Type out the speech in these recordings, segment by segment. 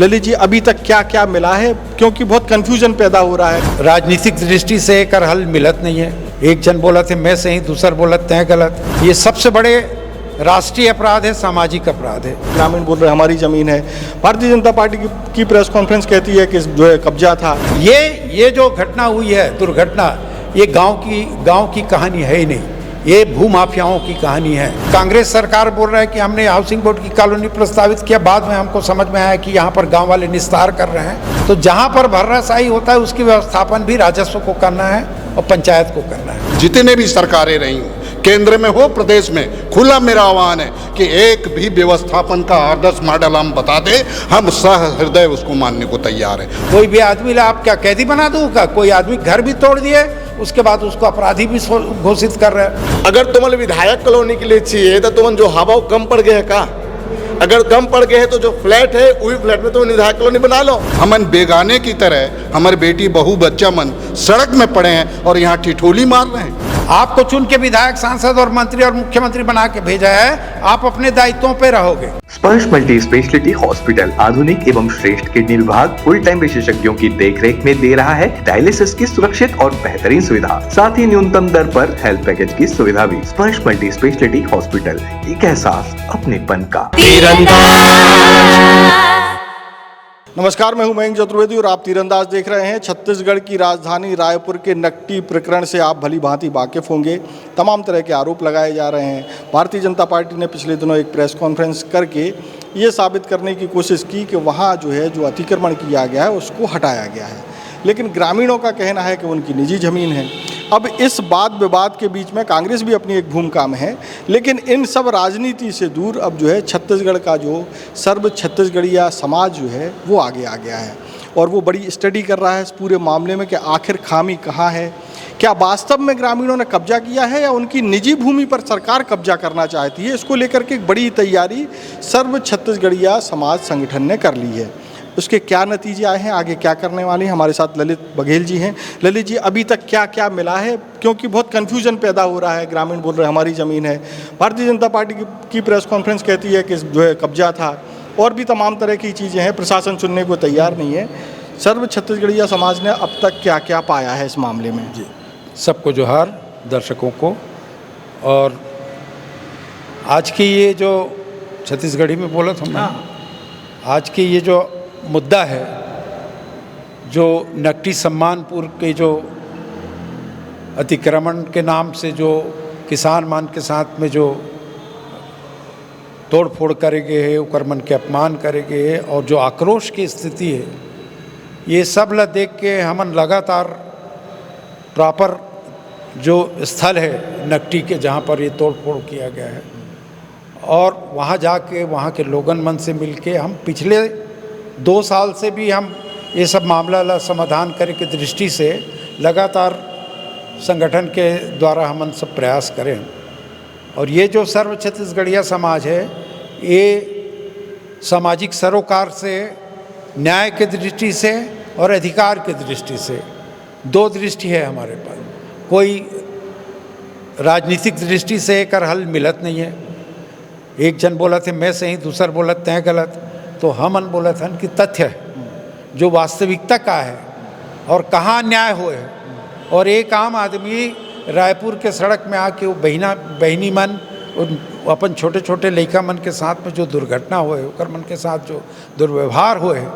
ललित जी, अभी तक क्या क्या मिला है, क्योंकि बहुत कंफ्यूजन पैदा हो रहा है। राजनीतिक दृष्टि से एकर हल मिलत नहीं है। एक जन बोला थे मैं सही, दूसर बोला तय गलत। ये सबसे बड़े राष्ट्रीय अपराध है, सामाजिक अपराध है। ग्रामीण बोल रहे हमारी जमीन है, भारतीय जनता पार्टी की प्रेस कॉन्फ्रेंस कहती है कि जो है कब्जा था। ये जो घटना हुई है, दुर्घटना, ये गांव की कहानी है ही नहीं, ये भूमाफियाओं की कहानी है। कांग्रेस सरकार बोल रहा है कि हमने हाउसिंग बोर्ड की कॉलोनी प्रस्तावित किया, बाद में हमको समझ में आया कि यहाँ पर गांव वाले निस्तार कर रहे हैं। तो जहाँ पर भर्राशाही होता है उसकी व्यवस्थापन भी राजस्व को करना है और पंचायत को करना है। जितने भी सरकारें रही हों, केंद्र में हो प्रदेश में, खुला मेरा आह्वान है कि एक भी व्यवस्थापन का आदर्श मॉडल हम बता दें, हम सहृदय उसको मानने को तैयार हैं। कोई भी आदमी ला आप क्या कैदी बना दूंगा? कोई आदमी घर भी तोड़ दिए, उसके बाद उसको अपराधी भी घोषित कर रहे हैं। अगर तुमने विधायक कॉलोनी के लिए चाहिए तो तुम जो हवा कम पड़ गए का, अगर कम पड़ गए तो जो फ्लैट है वही फ्लैट में तुम विधायक कॉलोनी बना लो। हमन बेगाने की तरह हमारे बेटी बहू बच्चा मन सड़क में पड़े हैं और यहाँ ठिठोली मार रहे हैं। आपको चुन के विधायक, सांसद और मंत्री और मुख्यमंत्री बना के भेजा है, आप अपने दायित्वों पे रहोगे। स्पर्श मल्टी स्पेशलिटी हॉस्पिटल आधुनिक एवं श्रेष्ठ किडनी विभाग फुल टाइम विशेषज्ञों की देखरेख में दे रहा है डायलिसिस की सुरक्षित और बेहतरीन सुविधा, साथ ही न्यूनतम दर पर हेल्थ पैकेज की सुविधा भी। स्पर्श मल्टी स्पेशलिटी हॉस्पिटल, एक एहसास अपनेपन का। नमस्कार, मैं हूं मयंक चतुर्वेदी और आप तीरंदाज देख रहे हैं। छत्तीसगढ़ की राजधानी रायपुर के नकटी प्रकरण से आप भली भांति वाकिफ होंगे। तमाम तरह के आरोप लगाए जा रहे हैं। भारतीय जनता पार्टी ने पिछले दिनों एक प्रेस कॉन्फ्रेंस करके ये साबित करने की कोशिश की कि वहाँ जो अतिक्रमण किया गया है उसको हटाया गया है, लेकिन ग्रामीणों का कहना है कि उनकी निजी ज़मीन है। अब इस वाद विवाद के बीच में कांग्रेस भी अपनी एक भूमिका में है, लेकिन इन सब राजनीति से दूर अब छत्तीसगढ़ का जो सर्व छत्तीसगढ़िया समाज वो आगे आ गया है और वो बड़ी स्टडी कर रहा है इस पूरे मामले में कि आखिर खामी कहाँ है। क्या वास्तव में ग्रामीणों ने कब्जा किया है या उनकी निजी भूमि पर सरकार कब्जा करना चाहती है? इसको लेकर के एक बड़ी तैयारी सर्व छत्तीसगढ़िया समाज संगठन ने कर ली है। उसके क्या नतीजे आए हैं, आगे क्या करने वाले हैं? हमारे साथ ललित बघेल जी हैं। ललित जी, अभी तक क्या क्या मिला है, क्योंकि बहुत कन्फ्यूजन पैदा हो रहा है। ग्रामीण बोल रहे हमारी ज़मीन है, भारतीय जनता पार्टी की प्रेस कॉन्फ्रेंस कहती है कि कब्जा था, और भी तमाम तरह की चीज़ें हैं। प्रशासन सुनने को तैयार नहीं है। सर्व छत्तीसगढ़िया समाज ने अब तक क्या क्या पाया है इस मामले में? जी, सबको जोहार, दर्शकों को। और आज की ये जो छत्तीसगढ़ी में बोला था मैं, आज की ये जो मुद्दा है, जो नकटी सम्मानपुर के जो अतिक्रमण के नाम से जो किसान मान के साथ में जो तोड़ फोड़ करे गए है, उक्रमण के अपमान करे गए है और जो आक्रोश की स्थिति है, ये सब ला देख के हमन लगातार प्रॉपर जो स्थल है नकटी के जहाँ पर ये तोड़ फोड़ किया गया है, और वहाँ जाके वहाँ के लोगन मन से मिलके हम पिछले 2 साल से भी हम ये सब मामला ला समाधान करे के दृष्टि से लगातार संगठन के द्वारा हमन सब प्रयास करें। और ये जो सर्व छत्तीसगढ़िया समाज है, ये सामाजिक सरोकार से, न्याय के दृष्टि से और अधिकार के दृष्टि से 2 दृष्टि है हमारे पास। कोई राजनीतिक दृष्टि से एकर हल मिलत नहीं है। एक जन बोला थे मैं सही, दूसर बोला तय गलत। तो हमन बोला था कि तथ्य है जो वास्तविकता का है और कहाँ न्याय हुए है। और एक आम आदमी रायपुर के सड़क में आके वो बहनी मन, अपन छोटे छोटे लड़का मन के साथ में जो दुर्घटना हुए, ओकर मन के साथ जो दुर्व्यवहार हुए,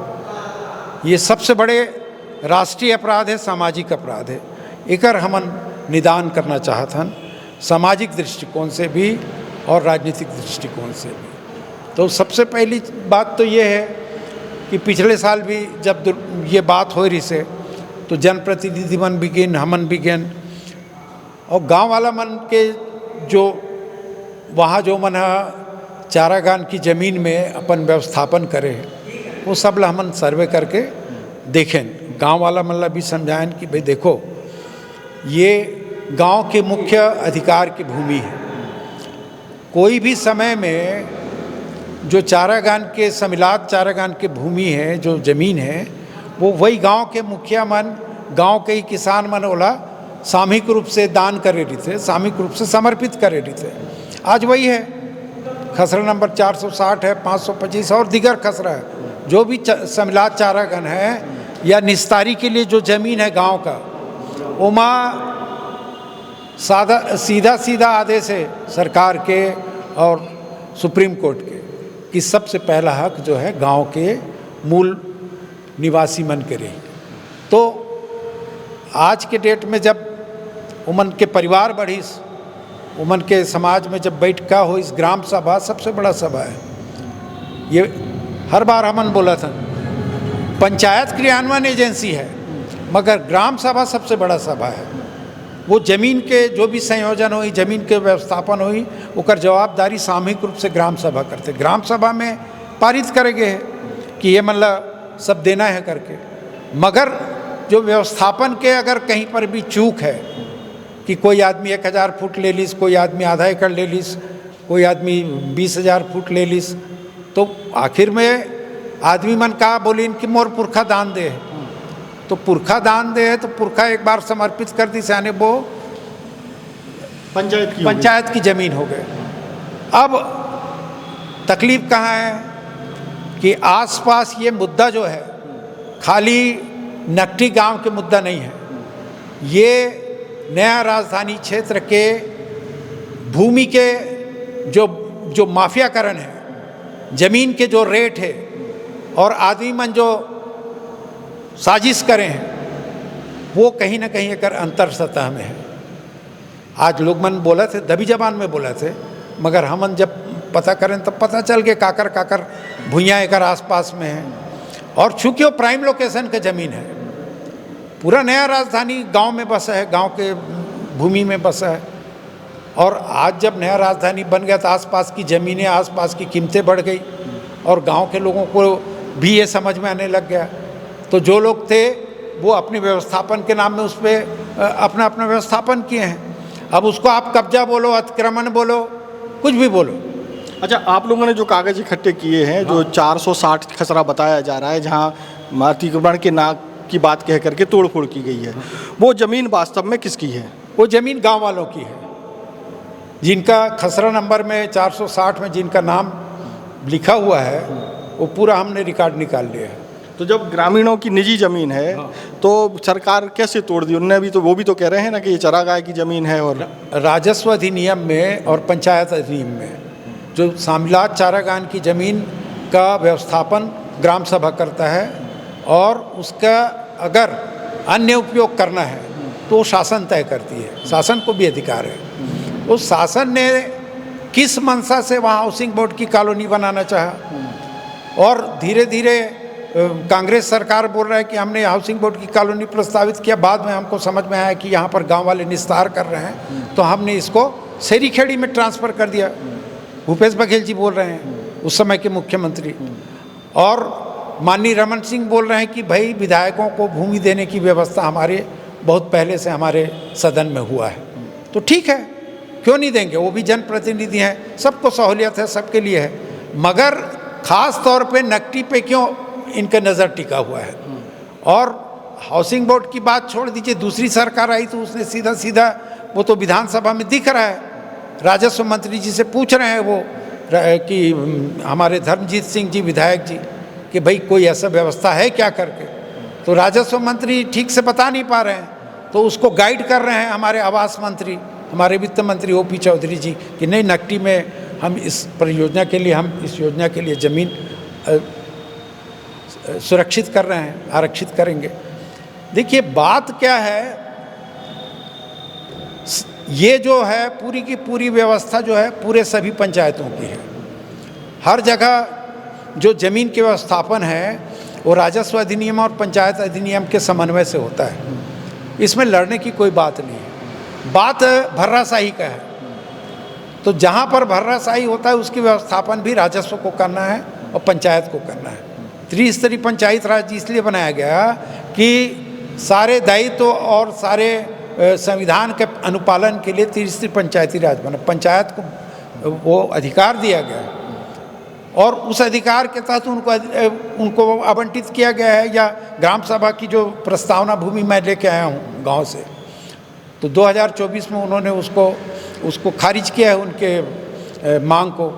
ये सबसे बड़े राष्ट्रीय अपराध है, सामाजिक अपराध है। एकर हमन निदान करना चाहतन, सामाजिक दृष्टिकोण से भी और राजनीतिक दृष्टिकोण से भी। तो सबसे पहली बात तो ये है कि पिछले साल भी जब ये बात हो रही से, तो जनप्रतिनिधि मन भी गिन, हमन भी गिन, और गांव वाला मन के जो वहाँ जो मन चारागान की ज़मीन में अपन व्यवस्थापन करे, वो सब ला हमन सर्वे करके देखें। गांव वाला मन ला भी समझाएं कि भाई देखो, ये गांव के मुख्य अधिकार की भूमि है। कोई भी समय में जो चारागान के समिलात चारागान की भूमि है, जो ज़मीन है, वो वही गांव के मुखिया मन, गांव के ही किसान मन ओला सामूहिक रूप से दान करे रही थे, सामूहिक रूप से समर्पित करे रही थे। आज वही है, खसरा नंबर 460 है, 525 और दिगर खसरा है, जो भी सम्मिलात चारागान है या निस्तारी के लिए जो ज़मीन है गांव का, उमा सीधा आदेश है सरकार के और सुप्रीम कोर्ट के कि सबसे पहला हक जो है गांव के मूल निवासी मन के रही। तो आज के डेट में जब उमन के परिवार बढ़ीस, उमन के समाज में जब बैठका हो, इस ग्राम सभा सबसे बड़ा सभा है। ये हर बार हमन बोला था, पंचायत क्रियान्वयन एजेंसी है मगर ग्राम सभा सबसे बड़ा सभा है। वो जमीन के जो भी संयोजन हुई, जमीन के व्यवस्थापन हुई, उकर जवाबदारी सामूहिक रूप से ग्राम सभा करते। ग्राम सभा में पारित करेंगे कि ये मतलब सब देना है करके, मगर जो व्यवस्थापन के अगर कहीं पर भी चूक है कि कोई आदमी 1000 फुट ले लीस, कोई आदमी आधा एकड़ ले लीस, कोई आदमी 20,000 फुट ले लीस, तो आखिर में आदमी मन का बोली कि मोर पुरखा दान दे है। तो पुरखा दान दे है तो पुरखा एक बार समर्पित कर दी साने, वो पंचायत की ज़मीन हो गए। अब तकलीफ कहाँ है कि आसपास ये मुद्दा जो है खाली नकटी गांव के मुद्दा नहीं है, ये नया राजधानी क्षेत्र के भूमि के जो माफियाकरण है, ज़मीन के जो रेट है और आदमी मन जो साजिश करें हैं, वो कहीं ना कहीं एक अंतर सतह में है। आज लोग मन बोला थे, दबी जबान में बोला थे, मगर हमन जब पता करें तब पता चल के काकर भुइयाँ एक आसपास में है। और चूँकि वो प्राइम लोकेशन के ज़मीन है, पूरा नया राजधानी गांव में बसा है, गांव के भूमि में बसा है। और आज जब नया राजधानी बन गया तो आसपास की ज़मीनें, आसपास की कीमतें बढ़ गई और गांव के लोगों को भी ये समझ में आने लग गया। तो जो लोग थे वो अपने व्यवस्थापन के नाम में उस पर अपना व्यवस्थापन किए हैं। अब उसको आप कब्जा बोलो, अतिक्रमण बोलो, कुछ भी बोलो। अच्छा, आप लोगों ने जो कागज़ इकट्ठे किए हैं, जो 460 खसरा बताया जा रहा है, जहाँ अतिक्रमण के नाक की बात कह करके तोड़फोड़ की गई है, वो ज़मीन वास्तव में किसकी है? वो ज़मीन गांव वालों की है, जिनका खसरा नंबर में 460 में जिनका नाम लिखा हुआ है, वो पूरा हमने रिकॉर्ड निकाल लिया है। तो जब ग्रामीणों की निजी ज़मीन है तो सरकार कैसे तोड़ दी? उनने भी तो वो भी तो कह रहे हैं ना कि ये चरागाह की ज़मीन है। और राजस्व अधिनियम में और पंचायत अधिनियम में जो शामिलात चारागान की ज़मीन का व्यवस्थापन ग्राम सभा करता है और उसका अगर अन्य उपयोग करना है तो शासन तय करती है, शासन को भी अधिकार है। उस शासन ने किस मंशा से वहाँ हाउसिंग बोर्ड की कॉलोनी बनाना चाहा और धीरे धीरे कांग्रेस सरकार बोल रहा है कि हमने हाउसिंग बोर्ड की कॉलोनी प्रस्तावित किया। बाद में हमको समझ में आया कि यहाँ पर गांव वाले निस्तार कर रहे हैं, तो हमने इसको सेरीखेड़ी में ट्रांसफ़र कर दिया। भूपेश बघेल जी बोल रहे हैं, उस समय के मुख्यमंत्री, और माननीय रमन सिंह बोल रहे हैं कि भाई विधायकों को भूमि देने की व्यवस्था हमारे बहुत पहले से हमारे सदन में हुआ है, तो ठीक है, क्यों नहीं देंगे, वो भी जनप्रतिनिधि हैं, सबको सहूलियत है, सबके लिए है। मगर ख़ास तौर पे नकटी पे क्यों इनका नज़र टिका हुआ है? और हाउसिंग बोर्ड की बात छोड़ दीजिए, दूसरी सरकार आई तो उसने सीधा वो तो विधानसभा में दिख रहा है, राजस्व मंत्री जी से पूछ रहे हैं वो कि हमारे धर्मजीत सिंह जी विधायक जी कि भाई कोई ऐसा व्यवस्था है क्या करके, तो राजस्व मंत्री ठीक से बता नहीं पा रहे हैं, तो उसको गाइड कर रहे हैं हमारे आवास मंत्री, हमारे वित्त मंत्री ओपी चौधरी जी कि नहीं, नकटी में हम इस परियोजना के लिए, हम इस योजना के लिए ज़मीन सुरक्षित कर रहे हैं, आरक्षित करेंगे। देखिए बात क्या है, ये जो है पूरी की पूरी व्यवस्था जो है पूरे सभी पंचायतों की है। हर जगह जो ज़मीन के व्यवस्थापन है वो राजस्व अधिनियम और पंचायत अधिनियम के समन्वय से होता है, इसमें लड़ने की कोई बात नहीं है। बात भर्राशाही का है, तो जहाँ पर भर्राशाही होता है उसकी व्यवस्थापन भी राजस्व को करना है और पंचायत को करना है। त्रिस्तरीय पंचायत राज इसलिए बनाया गया कि सारे दायित्व और सारे संविधान के अनुपालन के लिए त्रिस्तरीय पंचायती राज बना, पंचायत को वो अधिकार दिया गया और उस अधिकार के तहत उनको आवंटित किया गया है। या ग्राम सभा की जो प्रस्तावना भूमि मैं लेके आया हूँ गांव से, तो 2024 में उन्होंने उसको खारिज किया है, उनके मांग को,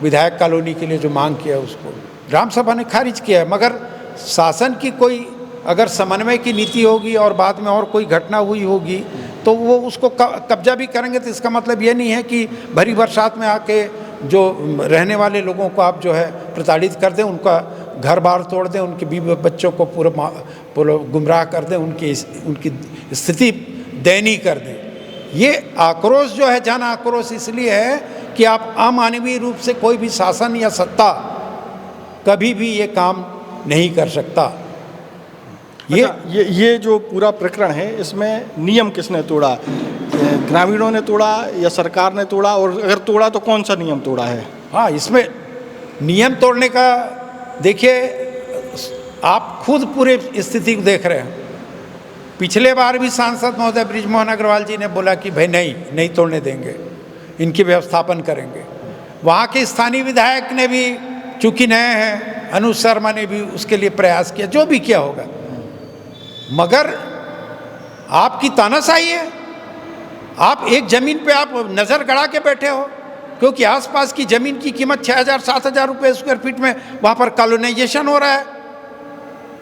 विधायक कॉलोनी के लिए जो मांग किया है उसको। ग्राम सभा ने खारिज किया है। मगर शासन की कोई अगर समन्वय की नीति होगी और बाद में और कोई घटना हुई होगी तो वो उसको कब्जा भी करेंगे। तो इसका मतलब ये नहीं है कि भरी बरसात में आके जो रहने वाले लोगों को आप जो है प्रताड़ित कर दें, उनका घर बार तोड़ दें, उनके बीवी बच्चों को पूरा गुमराह कर दें, उनकी स्थिति दयनीय कर दें। ये आक्रोश जो है, जन आक्रोश इसलिए है कि आप अमानवीय रूप से कोई भी शासन या सत्ता कभी भी ये काम नहीं कर सकता। ये जो पूरा प्रकरण है, इसमें नियम किसने तोड़ा? ग्रामीणों ने तोड़ा या सरकार ने तोड़ा? और अगर तोड़ा तो कौन सा नियम तोड़ा है? हाँ, इसमें नियम तोड़ने का देखिए, आप खुद पूरे स्थिति को देख रहे हैं। पिछले बार भी सांसद महोदय बृजमोहन अग्रवाल जी ने बोला कि भाई नहीं तोड़ने देंगे, इनकी व्यवस्थापन करेंगे। वहाँ के स्थानीय विधायक ने भी, चूंकि नए हैं, अनुज शर्मा ने भी उसके लिए प्रयास किया, जो भी किया होगा। मगर आपकी तानाशाही है। आप एक ज़मीन पे आप नज़र गड़ा के बैठे हो, क्योंकि आसपास की ज़मीन की कीमत 6,000-7,000 रुपये स्क्वायर फीट में वहाँ पर कॉलोनाइजेशन हो रहा है।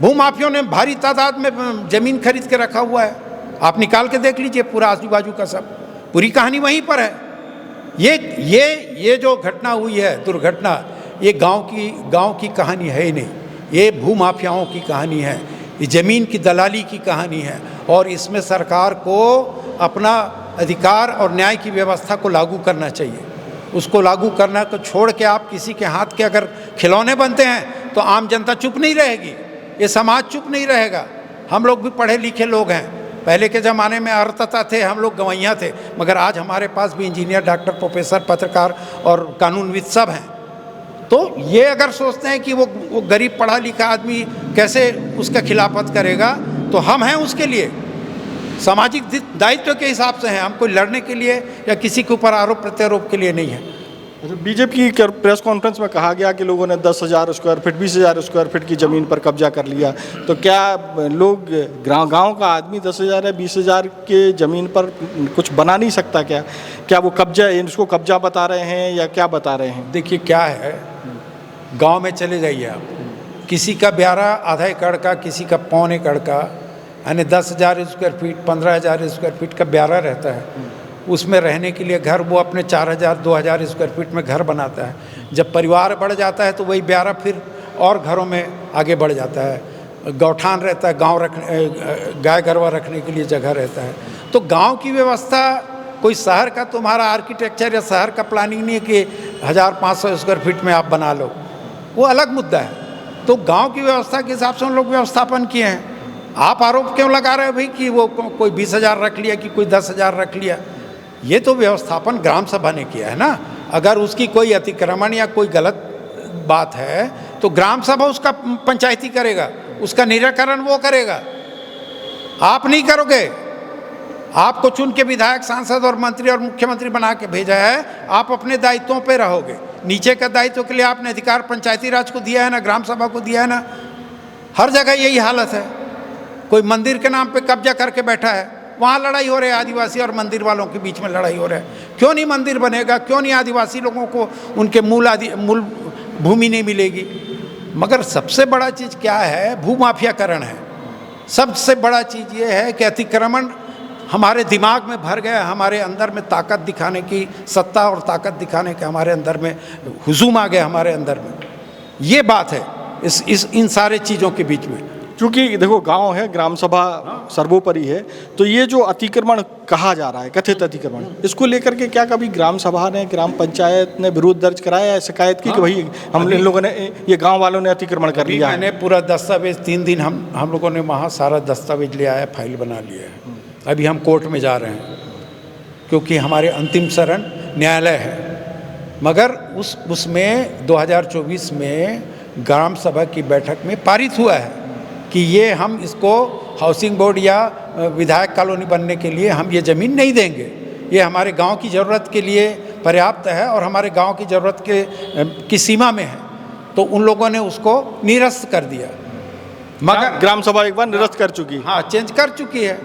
भूमाफियों ने भारी तादाद में ज़मीन खरीद के रखा हुआ है। आप निकाल के देख लीजिए पूरा आजू बाजू का सब, पूरी कहानी वहीं पर है। ये जो घटना हुई है, दुर्घटना, ये गांव की कहानी है ही नहीं, ये भूमाफियाओं की कहानी है, ये ज़मीन की दलाली की कहानी है। और इसमें सरकार को अपना अधिकार और न्याय की व्यवस्था को लागू करना चाहिए। उसको लागू करना को छोड़ के आप किसी के हाथ के अगर खिलौने बनते हैं तो आम जनता चुप नहीं रहेगी, ये समाज चुप नहीं रहेगा। हम लोग भी पढ़े लिखे लोग हैं, पहले के ज़माने में अर्थता थे, हम लोग गवैया थे, मगर आज हमारे पास भी इंजीनियर, डॉक्टर, प्रोफेसर, पत्रकार और कानूनविद सब हैं। तो ये अगर सोचते हैं कि वो गरीब पढ़ा लिखा आदमी कैसे उसका खिलाफत करेगा, तो हम हैं उसके लिए, सामाजिक दायित्व के हिसाब से हैं। हम कोई लड़ने के लिए या किसी के ऊपर आरोप प्रत्यारोप के लिए नहीं है। बीजेपी की प्रेस कॉन्फ्रेंस में कहा गया कि लोगों ने 10,000 स्क्वायर फीट, 20,000 स्क्वायर फीट की ज़मीन पर कब्जा कर लिया। तो क्या लोग, गांव का आदमी 10,000 या 20,000 के ज़मीन पर कुछ बना नहीं सकता? क्या वो कब्जा, इसको कब्जा बता रहे हैं या क्या बता रहे हैं? देखिए क्या है, गांव में चले जाइए आप, किसी का ब्यारा आधा एकड़ का, किसी का पौन एकड़ का, यानी 10,000 स्क्वायर फीट, 15,000 स्क्वायर फीट का ब्यारा रहता है। उसमें रहने के लिए घर वो अपने 4,000, 2,000 स्क्वायर फीट में घर बनाता है। जब परिवार बढ़ जाता है तो वही ब्यारा फिर और घरों में आगे बढ़ जाता है। गौठान रहता है, गाय गरवा रखने के लिए जगह रहता है। तो गांव की व्यवस्था, कोई शहर का तुम्हारा आर्किटेक्चर या शहर का प्लानिंग नहीं है कि 1,500 स्क्वायर फीट में आप बना लो, वो अलग मुद्दा है। तो गांव की व्यवस्था के हिसाब से उन लोग व्यवस्थापन किए हैं। आप आरोप क्यों लगा रहे हो भाई कि वो कोई 20,000 रख लिया कि कोई 10,000 रख लिया? ये तो व्यवस्थापन ग्राम सभा ने किया है ना। अगर उसकी कोई अतिक्रमण या कोई गलत बात है तो ग्राम सभा उसका पंचायती करेगा, उसका निराकरण वो करेगा, आप नहीं करोगे। आपको चुन के विधायक, सांसद और मंत्री और मुख्यमंत्री बना के भेजा है, आप अपने दायित्वों पे रहोगे। नीचे का दायित्व के लिए आपने अधिकार पंचायती राज को दिया है ना, ग्राम सभा को दिया है ना। हर जगह यही हालत है। कोई मंदिर के नाम पे कब्जा करके बैठा है, वहाँ लड़ाई हो रही है, आदिवासी और मंदिर वालों के बीच में लड़ाई हो रहा है। क्यों नहीं मंदिर बनेगा? क्यों नहीं आदिवासी लोगों को उनके मूल भूमि नहीं मिलेगी? मगर सबसे बड़ा चीज़ क्या है? भूमाफियाकरण है। सबसे बड़ा चीज़ ये है कि अतिक्रमण हमारे दिमाग में भर गया, हमारे अंदर में ताकत दिखाने की, सत्ता और ताकत दिखाने के हमारे अंदर में हुजूम आ गया हमारे अंदर में। ये बात है इन सारे चीज़ों के बीच में। क्योंकि देखो, गांव है, ग्राम सभा सर्वोपरि है, तो ये जो अतिक्रमण कहा जा रहा है, कथित अतिक्रमण, इसको लेकर के क्या कभी ग्राम सभा ने, ग्राम पंचायत ने विरोध दर्ज कराया है, शिकायत की कि भाई हम लोगों ने, ये गांव वालों ने अतिक्रमण कर लिया? मैंने पूरा दस्तावेज 3 दिन हम लोगों ने वहाँ सारा दस्तावेज ले आया, फाइल बना लिया है। अभी हम कोर्ट में जा रहे हैं क्योंकि हमारे अंतिम शरण न्यायालय है। मगर उसमें 2024 में ग्राम सभा की बैठक में पारित हुआ है कि ये हम इसको हाउसिंग बोर्ड या विधायक कॉलोनी बनने के लिए हम ये ज़मीन नहीं देंगे। ये हमारे गांव की ज़रूरत के लिए पर्याप्त है और हमारे गांव की ज़रूरत की सीमा में है। तो उन लोगों ने उसको निरस्त कर दिया। मगर ग्राम सभा एक बार निरस्त कर चुकी, हाँ, चेंज कर चुकी है।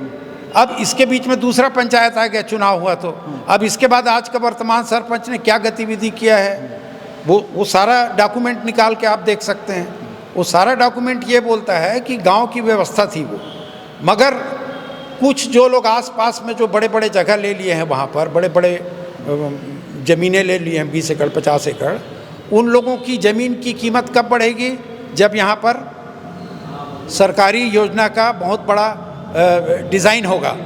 अब इसके बीच में दूसरा पंचायत आ गया, चुनाव हुआ तो अब इसके बाद आज का वर्तमान सरपंच ने क्या गतिविधि किया है, वो सारा डॉक्यूमेंट निकाल के आप देख सकते हैं। वो सारा डॉक्यूमेंट ये बोलता है कि गांव की व्यवस्था थी वो, मगर कुछ जो लोग आसपास में जो बड़े बड़े जगह ले लिए हैं, वहाँ पर बड़े बड़े ज़मीनें ले लिए हैं, 20 एकड़ 50 एकड़, उन लोगों की ज़मीन की कीमत कब बढ़ेगी? जब यहाँ पर सरकारी योजना का बहुत बड़ा डिज़ाइन होगा,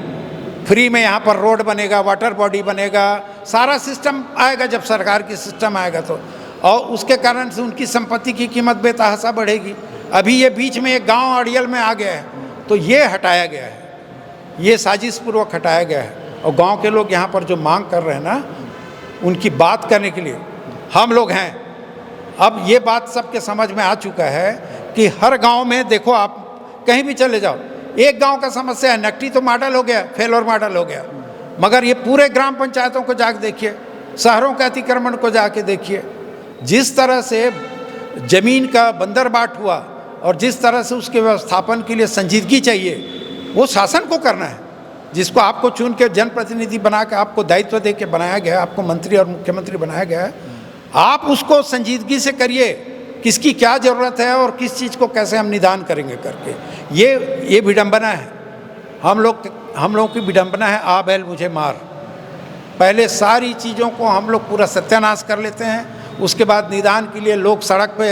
फ्री में यहाँ पर रोड बनेगा, वाटर बॉडी बनेगा, सारा सिस्टम आएगा। जब सरकार की सिस्टम आएगा तो, और उसके कारण से उनकी संपत्ति की कीमत बेतहाशा बढ़ेगी। अभी ये बीच में एक गांव अड़ियल में आ गया है, तो ये हटाया गया है, ये साजिशपूर्वक हटाया गया है। और गांव के लोग यहाँ पर जो मांग कर रहे हैं ना, उनकी बात करने के लिए हम लोग हैं। अब ये बात सबके समझ में आ चुका है कि हर गांव में देखो, आप कहीं भी चले जाओ, एक गांव का समस्या है। नकटी तो मॉडल हो गया, फेलोर मॉडल हो गया, मगर ये पूरे ग्राम पंचायतों को जाके देखिए, शहरों के अतिक्रमण को जाके देखिए, जिस तरह से ज़मीन का बंदरबाट हुआ और जिस तरह से उसके व्यवस्थापन के लिए संजीदगी चाहिए, वो शासन को करना है, जिसको आपको चुन के जनप्रतिनिधि बना के आपको दायित्व दे के बनाया गया है, आपको मंत्री और मुख्यमंत्री बनाया गया है। आप उसको संजीदगी से करिए, किसकी क्या ज़रूरत है और किस चीज़ को कैसे हम निदान करेंगे करके। ये विडंबना है, हम लोग की विडंबना है। आ बैल मुझे मार, पहले सारी चीज़ों को हम लोग पूरा सत्यानाश कर लेते हैं, उसके बाद निदान के लिए लोग सड़क पे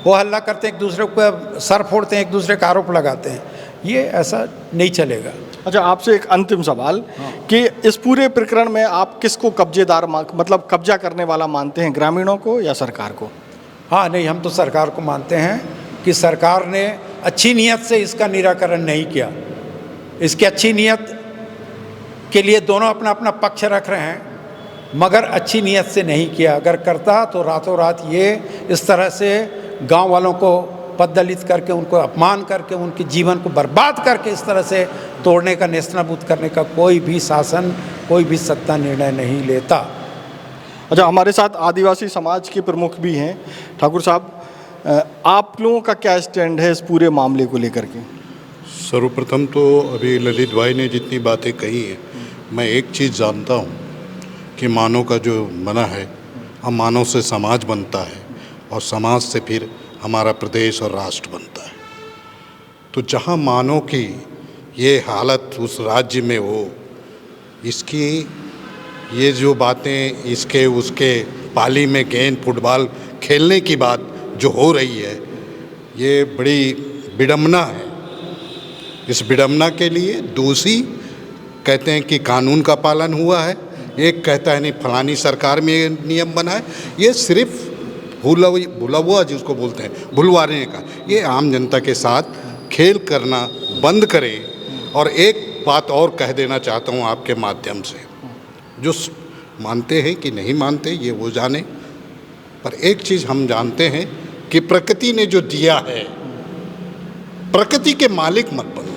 हो हल्ला करते हैं, एक दूसरे को सर फोड़ते हैं, एक दूसरे का आरोप लगाते हैं। ये ऐसा नहीं चलेगा। अच्छा, आपसे एक अंतिम सवाल कि इस पूरे प्रकरण में आप किसको कब्जेदार मतलब कब्जा करने वाला मानते हैं, ग्रामीणों को या सरकार को? हाँ, नहीं, हम तो सरकार को मानते हैं कि सरकार ने अच्छी नीयत से इसका निराकरण नहीं किया। इसकी अच्छी नीयत के लिए दोनों अपना अपना पक्ष रख रहे हैं, मगर अच्छी नीयत से नहीं किया। अगर करता तो रातों रात ये इस तरह से गांव वालों को पददलित करके, उनको अपमान करके, उनके जीवन को बर्बाद करके इस तरह से तोड़ने का, नेस्तनाबूद करने का कोई भी शासन, कोई भी सत्ता निर्णय नहीं लेता। अच्छा, हमारे साथ आदिवासी समाज के प्रमुख भी हैं। ठाकुर साहब, आप लोगों का क्या स्टैंड है इस पूरे मामले को लेकर के? सर्वप्रथम तो अभी ललित भाई ने जितनी बातें कही हैं, मैं एक चीज़ जानता हूँ कि मानव का जो बना है, हम मानव से समाज बनता है और समाज से फिर हमारा प्रदेश और राष्ट्र बनता है। तो जहाँ मानव की ये हालत उस राज्य में हो, इसकी ये जो बातें इसके उसके पाली में गेंद फुटबॉल खेलने की बात जो हो रही है, ये बड़ी विडंबना है। इस विडंबना के लिए दोषी कहते हैं कि कानून का पालन हुआ है, एक कहता है नहीं फलानी सरकार में ये नियम बना है। ये सिर्फ भुलवा जिसको बोलते हैं, भुलवाने का, ये आम जनता के साथ खेल करना बंद करें। और एक बात और कह देना चाहता हूँ आपके माध्यम से, जो मानते हैं कि नहीं मानते ये वो जाने, पर एक चीज़ हम जानते हैं कि प्रकृति ने जो दिया है, प्रकृति के मालिक मत बनो।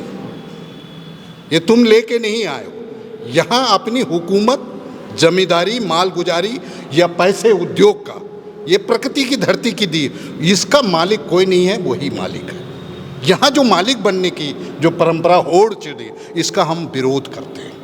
ये तुम लेके नहीं आए हो। यहाँ अपनी हुकूमत, जमींदारी, मालगुजारी या पैसे उद्योग का, ये प्रकृति की धरती की दी, इसका मालिक कोई नहीं है, वही मालिक है। यहाँ जो मालिक बनने की जो परंपरा होड़ चढ़ी, इसका हम विरोध करते हैं।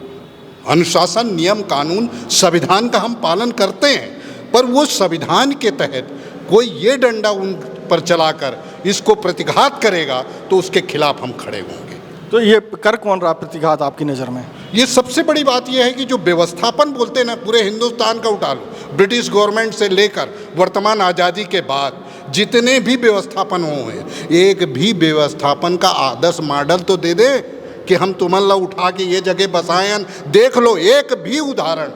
अनुशासन, नियम, कानून, संविधान का हम पालन करते हैं, पर वो संविधान के तहत कोई ये डंडा उन पर चलाकर इसको प्रतिघात करेगा तो उसके खिलाफ हम खड़े होंगे। तो ये कर कौन रहा प्रतिघात आपकी नज़र में? ये सबसे बड़ी बात यह है कि जो व्यवस्थापन बोलते हैं ना, पूरे हिंदुस्तान का उठा लो, ब्रिटिश गवर्नमेंट से लेकर वर्तमान आज़ादी के बाद जितने भी व्यवस्थापन हुए हैं, एक भी व्यवस्थापन का आदर्श मॉडल तो दे दे कि हम तुम्हारा उठा के ये जगह बसाएं। देख लो, एक भी उदाहरण,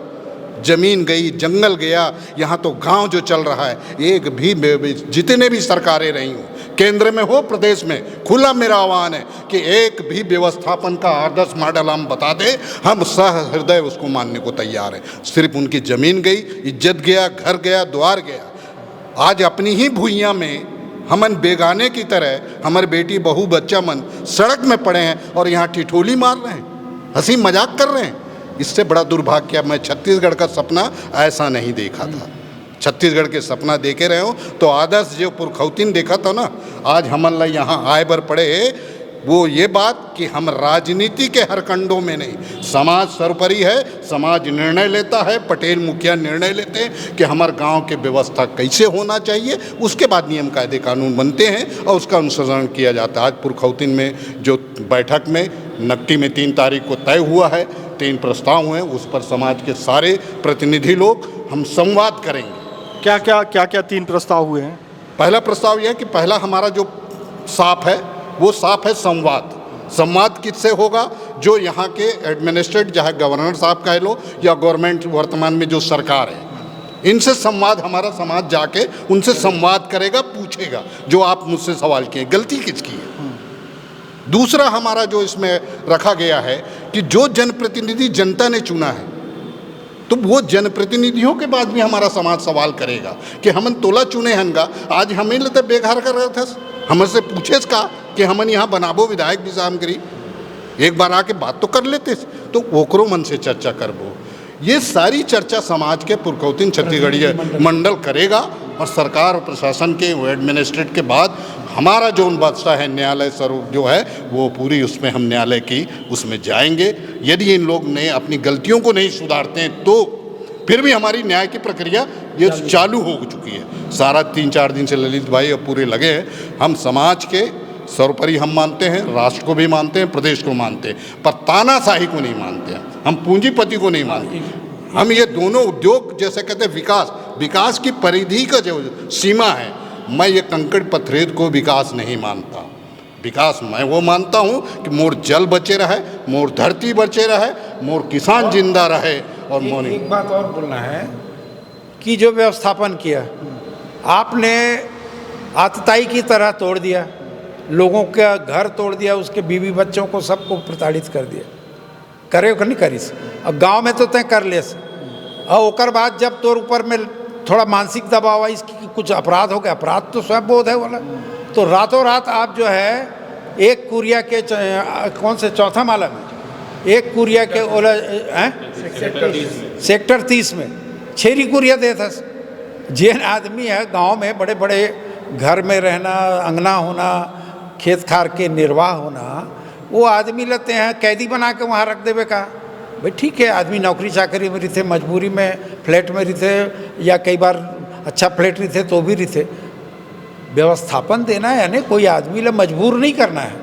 जमीन गई, जंगल गया, यहाँ तो गांव जो चल रहा है, एक भी जितने भी सरकारें रही हों, केंद्र में हो, प्रदेश में, खुला मेरा आह्वान है कि एक भी व्यवस्थापन का आदर्श मॉडल हम बता दें, हम सहृदय उसको मानने को तैयार हैं। सिर्फ उनकी ज़मीन गई, इज्जत गया, घर गया, द्वार गया। आज अपनी ही भुइयाँ में हमन बेगाने की तरह हमारे बेटी बहू बच्चा मन सड़क में पड़े हैं और यहाँ ठिठोली मार रहे हैं, हंसी मजाक कर रहे हैं। इससे बड़ा दुर्भाग्य, मैं छत्तीसगढ़ का सपना ऐसा नहीं देखा था। छत्तीसगढ़ के सपना देखे रहे हो तो आदर्श जो पुरखौतीन देखा था ना, आज हमन ला यहाँ आए बर पड़े वो ये बात कि हम राजनीति के हरकंडों में नहीं, समाज सर्वोपरि है, समाज निर्णय लेता है, पटेल मुखिया निर्णय लेते हैं कि हमारे गांव के व्यवस्था कैसे होना चाहिए, उसके बाद नियम कायदे कानून बनते हैं और उसका अनुसरण किया जाता है। आज पुरखौतिन में जो बैठक में नकटी में 3 तारीख को तय हुआ है, 3 प्रस्ताव हुए, उस पर समाज के सारे प्रतिनिधि लोग हम संवाद करेंगे। क्या 3 प्रस्ताव हुए हैं? पहला प्रस्ताव यह है कि पहला हमारा जो साफ है वो साफ है संवाद। संवाद किससे होगा? जो यहाँ के एडमिनिस्ट्रेट, चाहे गवर्नर साहब कह लो या गवर्नमेंट वर्तमान में जो सरकार है, इनसे संवाद, हमारा समाज जाके उनसे संवाद करेगा, पूछेगा जो आप मुझसे सवाल किए गलती किसकी है। दूसरा हमारा जो इसमें रखा गया है कि जो जनप्रतिनिधि जनता ने चुना है, तो वो जनप्रतिनिधियों के बाद भी हमारा समाज सवाल करेगा कि हमन तोला चुने हनगा, आज हमें लेते बेघर कर रहे थे, हमसे पूछे का कि हमन यहाँ बनाबो विधायक विश्राम करी, एक बार आके बात तो कर लेते, तो ओकरो मन से चर्चा करबो। ये सारी चर्चा समाज के पुरखौतिन छत्तीसगढ़ीय मंडल करेगा और सरकार और प्रशासन के एडमिनिस्ट्रेट के बाद हमारा जो बचता है न्यायालय स्वरूप जो है वो पूरी उसमें हम न्यायालय की उसमें जाएंगे। यदि इन लोग ने अपनी गलतियों को नहीं सुधारते हैं तो फिर भी हमारी न्याय की प्रक्रिया ये चालू हो चुकी है। सारा 3-4 दिन से ललित भाई अब पूरे लगे हैं। हम समाज के सर्वोपरि हम मानते हैं, राष्ट्र को भी मानते हैं, प्रदेश को मानते हैं, पर तानाशाही को नहीं मानते हैं, हम पूंजीपति को नहीं मानते। हम ये दोनों उद्योग जैसे कहते हैं विकास की परिधि का जो सीमा है, मैं ये कंकड़ पत्थरेत को विकास नहीं मानता। विकास मैं वो मानता हूँ कि मोर जल बचे रहे, मोर धरती बचे रहे, मोर किसान जिंदा रहे। और मोर एक बात और बोलना है कि जो व्यवस्थापन किया आपने आतताई की तरह तोड़ दिया, लोगों का घर तोड़ दिया, उसके बीवी बच्चों को सबको प्रताड़ित कर दिया। करे नहीं करीस, अब गांव में तो तय कर लेस, और ओकर बाद जब तोर ऊपर में थोड़ा मानसिक दबाव आई इसकी कुछ अपराध हो गया, अपराध तो स्वयं बोध है वाला, तो रातों रात आप जो है एक कुरिया के कौन से चौथा माला में, एक कुरिया के ओला सेक्टर 30 में 6 कुरिया दे था। जिन आदमी है गांव में बड़े बड़े घर में रहना, अंगना होना, खेत खार के निर्वाह होना, वो आदमी लेते हैं कैदी बना के वहाँ रख देवे का। भाई ठीक है, आदमी नौकरी चाकरी में रहते, मजबूरी में फ्लैट में रहते, या कई बार अच्छा फ्लैट रहते तो भी रहते। व्यवस्थापन देना है यानी कोई आदमी ले मजबूर नहीं करना है।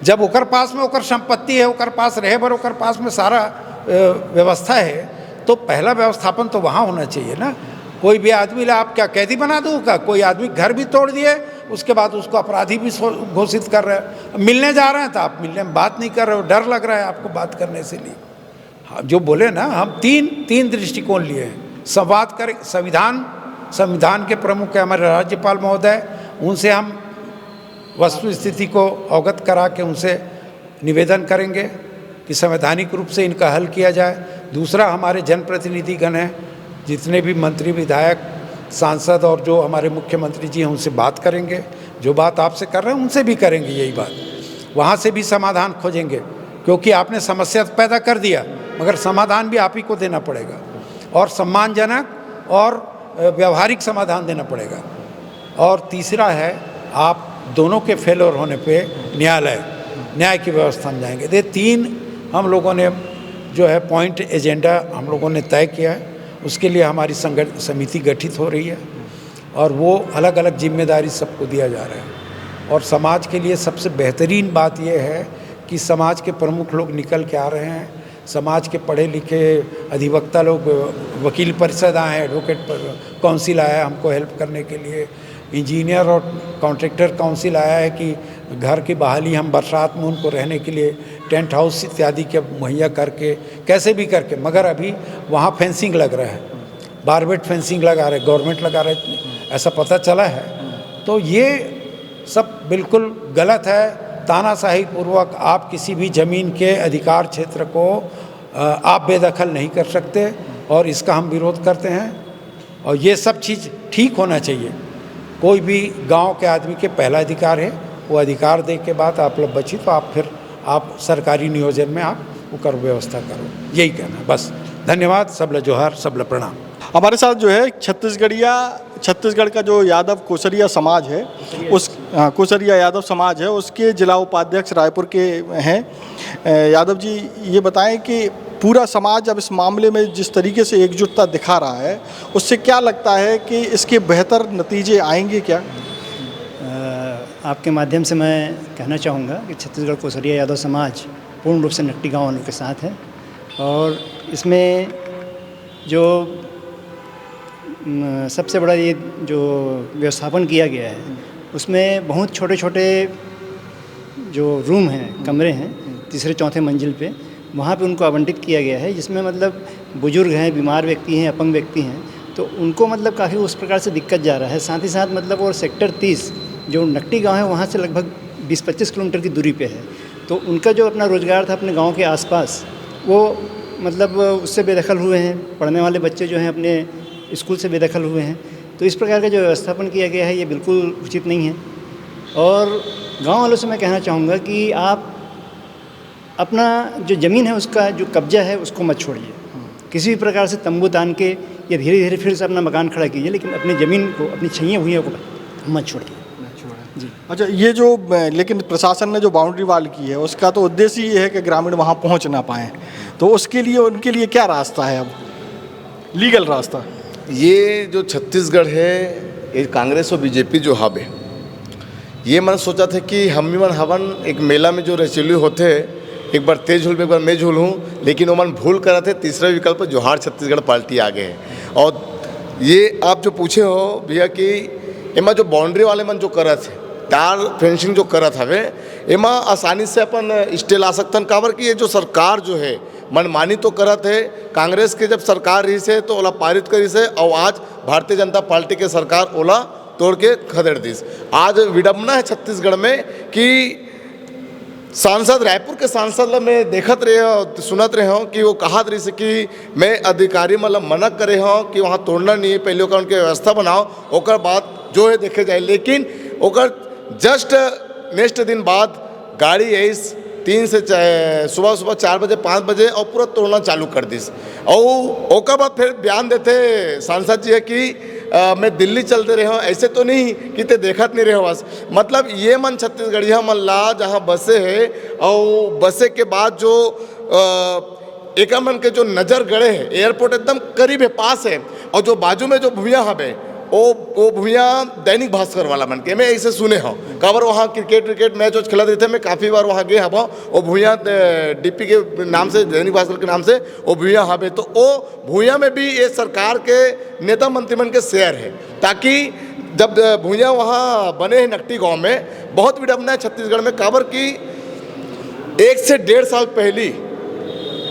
जब ओकर पास में ओकर संपत्ति है, ओकर पास रहे बर ओकर पास में सारा व्यवस्था है, तो पहला व्यवस्थापन तो वहाँ होना चाहिए ना। कोई भी आदमी ले आप क्या कैदी बना दूँगा? कोई आदमी घर भी तोड़ दिए, उसके बाद उसको अपराधी भी घोषित कर रहे हैं। मिलने जा रहे हैं तो आप मिलने में बात नहीं कर रहे हो, डर लग रहा है आपको बात करने से लिए। हाँ, जो बोले ना, हम तीन दृष्टिकोण लिए हैं। संवाद करें, संविधान के प्रमुख है हमारे राज्यपाल महोदय, उनसे हम वस्तु स्थिति को अवगत करा के उनसे निवेदन करेंगे कि संवैधानिक रूप से इनका हल किया जाए। दूसरा, हमारे जनप्रतिनिधिगण हैं, जितने भी मंत्री, विधायक, सांसद और जो हमारे मुख्यमंत्री जी हैं, उनसे बात करेंगे। जो बात आपसे कर रहे हैं उनसे भी करेंगे यही बात, वहाँ से भी समाधान खोजेंगे, क्योंकि आपने समस्या पैदा कर दिया मगर समाधान भी आप ही को देना पड़ेगा, और सम्मानजनक और व्यवहारिक समाधान देना पड़ेगा। और तीसरा है, आप दोनों के फेलोर होने पे न्याय की व्यवस्था में जाएंगे। ये 3 हम लोगों ने जो है पॉइंट एजेंडा हम लोगों ने तय किया है। उसके लिए हमारी समिति गठित हो रही है और वो अलग अलग जिम्मेदारी सबको दिया जा रहा है। और समाज के लिए सबसे बेहतरीन बात यह है कि समाज के प्रमुख लोग निकल के आ रहे हैं, समाज के पढ़े लिखे अधिवक्ता लोग, वकील परिषद आए हैं, एडवोकेट काउंसिल आया है हमको हेल्प करने के लिए, इंजीनियर और कॉन्ट्रैक्टर काउंसिल आया है कि घर की बहाली हम बरसात में उनको रहने के लिए टेंट हाउस इत्यादि के मुहैया करके कैसे भी करके, मगर अभी वहाँ फेंसिंग लग रहा है, बारबेट फेंसिंग लगा रहे, गवर्नमेंट लगा रहे, ऐसा पता चला है। तो ये सब बिल्कुल गलत है। तानाशाही पूर्वक आप किसी भी ज़मीन के अधिकार क्षेत्र को आप बेदखल नहीं कर सकते, और इसका हम विरोध करते हैं। और ये सब चीज़ ठीक होना चाहिए। कोई भी गांव के आदमी के पहला अधिकार है, वो अधिकार दे के बाद आप लोग बची तो आप सरकारी नियोजन में आप वो कर व्यवस्था करो, यही कहना बस। धन्यवाद। सबला जोहार, सबला प्रणाम। हमारे साथ जो है छत्तीसगढ़ का जो यादव कोसरिया समाज है, कुसरिया यादव समाज है, उसके जिला उपाध्यक्ष रायपुर के हैं। यादव जी, ये बताएं कि पूरा समाज अब इस मामले में जिस तरीके से एकजुटता दिखा रहा है, उससे क्या लगता है कि इसके बेहतर नतीजे आएंगे क्या? आपके माध्यम से मैं कहना चाहूँगा कि छत्तीसगढ़ कुसरिया यादव समाज पूर्ण रूप से नकटी गाँव वालों के साथ है और इसमें जो सबसे बड़ा ये जो व्यवस्थापन किया गया है उसमें बहुत छोटे छोटे जो रूम हैं, कमरे हैं, तीसरे चौथे मंजिल पे वहाँ पे उनको आवंटित किया गया है, जिसमें मतलब बुजुर्ग हैं, बीमार व्यक्ति हैं, अपंग व्यक्ति हैं, तो उनको मतलब काफ़ी उस प्रकार से दिक्कत जा रहा है। साथ ही साथ मतलब और सेक्टर 30 जो नकटी गांव है वहाँ से लगभग 20-25 किलोमीटर की दूरी पे है, तो उनका जो अपना रोज़गार था अपने गांव के आसपास वो मतलब उससे बेदखल हुए हैं। पढ़ने वाले बच्चे जो हैं अपने स्कूल से बेदखल हुए हैं। तो इस प्रकार का जो व्यवस्थापन किया गया है ये बिल्कुल उचित नहीं है। और गांव वालों से मैं कहना चाहूँगा कि आप अपना जो ज़मीन है उसका जो कब्जा है उसको मत छोड़िए, किसी भी प्रकार से तंबू तान के या धीरे धीरे फिर से अपना मकान खड़ा कीजिए, लेकिन अपनी ज़मीन को, अपनी छैया भुइयाँ को मत छोड़िए। जी। अच्छा, ये जो लेकिन प्रशासन ने जो बाउंड्री वाल की है उसका तो उद्देश्य ये है कि ग्रामीण वहाँ पहुँच ना पाएँ, तो उसके लिए उनके लिए क्या रास्ता है अब, लीगल रास्ता? ये जो छत्तीसगढ़ है ये कांग्रेस और बीजेपी जो हब है, ये मैंने सोचा था कि हम भी मन हवन एक मेला में जो रचेलू होते एक बार तेज झूल में एक बार मैं झूल हूँ, लेकिन वो मन भूल कर थे तीसरा विकल्प जोहार छत्तीसगढ़ पार्टी आगे है। और ये आप जो पूछे हो भैया कि एमा जो बाउंड्री वाले मन जो करा थे, तार फेंसिंग जो करा था वे एमा आसानी से अपन स्टे ला सकतन, काबर कि ये जो सरकार जो है मनमानी तो करा थे। कांग्रेस के जब सरकार रही से तो ओला पारित करी से और आज भारतीय जनता पार्टी के सरकार ओला तोड़ के खदेड़ दीस। आज विडम्बना है छत्तीसगढ़ में कि सांसद, रायपुर के सांसद मैं देखत रहे हो, सुनत रहे हो कि वो कहत रही से कि मैं अधिकारी मतलब मना करे हो कि वहाँ तोड़ना नहीं है, पहले ओकर उनके व्यवस्था बनाओ, ओकर बाद जो है देखे जाए। लेकिन ओकर जस्ट नेक्स्ट दिन बाद गाड़ी यही 3 से सुबह 4 बजे 5 बजे और पूरा तोड़ना चालू कर दी। और ओकर बाद फिर बयान देते सांसद जी है कि मैं दिल्ली चलते रहे हूँ, ऐसे तो नहीं कि ते देखत नहीं रहे हो बस। मतलब ये मन छत्तीसगढ़िया मन ला जहाँ बसे है और बसे के बाद जो एक मन के जो नज़र गड़े है, एयरपोर्ट एकदम करीब है, पास है, और जो बाजू में जो भूया हवे वो भूया दैनिक भास्कर वाला मन के मैं ऐसे सुने हो काबर वहाँ क्रिकेट मैच वोच खेलत रहते। मैं काफ़ी बार वहाँ गए हवा, वो भूया डीपी के नाम से, दैनिक भास्कर के नाम से वो भूया हवे। तो वो भूया में भी ये सरकार के नेता मंत्रीमंडल के शेयर है, ताकि जब भूया वहाँ बने हैं नकटी गाँव में, बहुत विडम्बना है छत्तीसगढ़ में, काबर की 1 से 1.5 साल पहली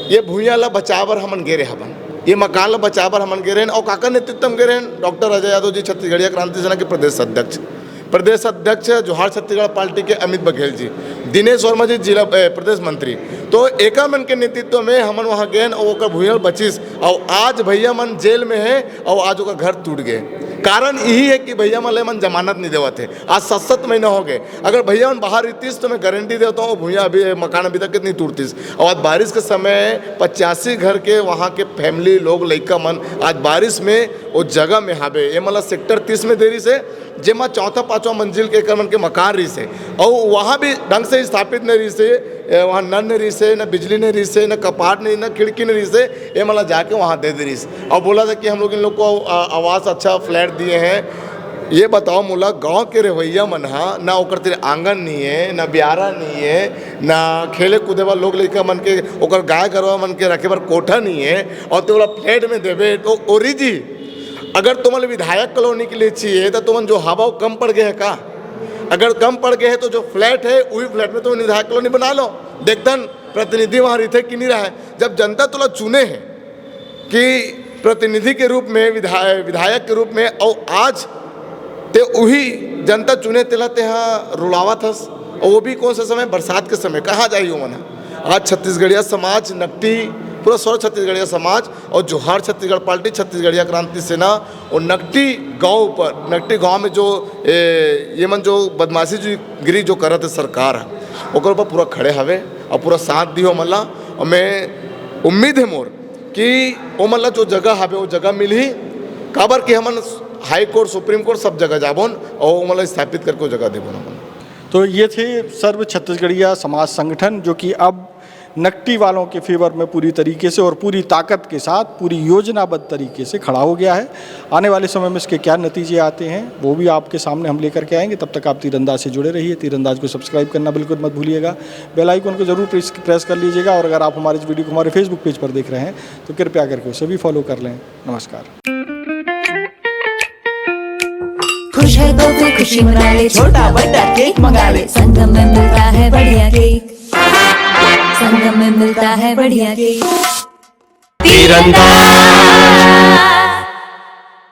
ये भूया ला बचावर हमन गे रहे हवन, ये मकान ला बचावर हमन गे रहे और काका नेतृत्व में गे रहे डॉक्टर अजय यादव जी छत्तीसगढ़िया क्रांति सेना के प्रदेश अध्यक्ष जोहार छत्तीसगढ़ पार्टी के अमित बघेल जी, दिनेश वर्मा जी जिला प्रदेश मंत्री। तो एका मन के नेतृत्व में हमन वहाँ गए और ओकर भूयल बचिस, और आज भैया मन जेल में है और आज ओकर घर टूट गए। कारण यही है कि भैया मन जमानत नहीं देवा थे, आज 7-7 महीना हो गए। अगर भैया मन बाहर रहतीस तो मैं गारंटी देता हूँ भूया अभी मकान अभी तक नहीं टूटतीस। और आज बारिश के समय 85 घर के वहाँ के फैमिली लोग लड़का मन आज बारिश में वो जगह में हावे। ये मतलब सेक्टर 30 में देरी से जेमा 4-5 मंजिल के कर मन के मकान रही से, और वहाँ भी ढंग से स्थापित नहीं रही से, वहाँ नल नहीं रही से, न बिजली नहीं रही से, न कपाट नहीं, न खिड़की नहीं रही से, ये मतलब जाके वहाँ दे रही से। और बोला था कि हम लोग इन लोग को आवास अच्छा फ्लैट दिए हैं। ये बताओ मोला गांव के रवैया मन हा ना ओकर तेरे आंगन नहीं है, ना ब्यारा नहीं है, ना खेले कूदे वाला लोग लड़का मन के ओकर गाय गरवा मन के रखे बार कोठा नहीं है, और तो फ्लैट में देवे तो ओरी जी। अगर तुमने विधायक कॉलोनी के लिए चाहिए तो तुमन जो हवा कम पड़ गए है का? अगर कम पड़ गए है तो जो फ्लैट है वही फ्लैट में तुम विधायक कॉलोनी बना लो। देखतन प्रतिनिधि वहाँ रहते कि नहीं रहा है। जब जनता तुला चुने हैं कि प्रतिनिधि के रूप में, विधायक के रूप में, और आज ते वही जनता चुने तेला तेहाँ रुलावा थस, और वो भी कौन सा समय, बरसात के समय। कहाँ जाइए मना? आज छत्तीसगढ़िया समाज नकटी, पूरा सर्व छत्तीसगढ़िया समाज और जोहार छत्तीसगढ़ पार्टी छत्तीसगढ़िया क्रांति सेना और नकटी गांव पर, नकटी गांव में जो ये मन जो बदमाशी जो गिरी जो करत है सरकार ओकर ऊपर पूरा खड़े हवे और पूरा साथ दियो मल्ला। और मैं उम्मीद है मोर कि वो मल्ला जो जगह हवे वो जगह मिली, काबर कि हमन हाई कोर्ट सुप्रीम कोर्ट सब जगह जाबोन और मतलब स्थापित करके वो जगह देबोन अपन। तो ये थे सर्व छत्तीसगढ़िया समाज संगठन जो कि अब नकटी वालों के फेवर में पूरी तरीके से और पूरी ताकत के साथ पूरी योजनाबद्ध तरीके से खड़ा हो गया है। आने वाले समय में इसके क्या नतीजे आते हैं वो भी आपके सामने हम लेकर के आएंगे। तब तक आप तीरंदाज से जुड़े रहिए। तीरंदाज को सब्सक्राइब करना बिल्कुल मत भूलिएगा। बेल आइकन को जरूर प्रेस कर लीजिएगा और अगर आप हमारे इस वीडियो को हमारे फेसबुक पेज पर देख रहे हैं तो कृपया करके उसे भी फॉलो कर लें। नमस्कार। खुश है तो कोई खुशी मना ले, छोटा बड़ा केक मंगा ले, संगम में मिलता है बढ़िया केक, संगम में मिलता है बढ़िया केक। तीरंदाज।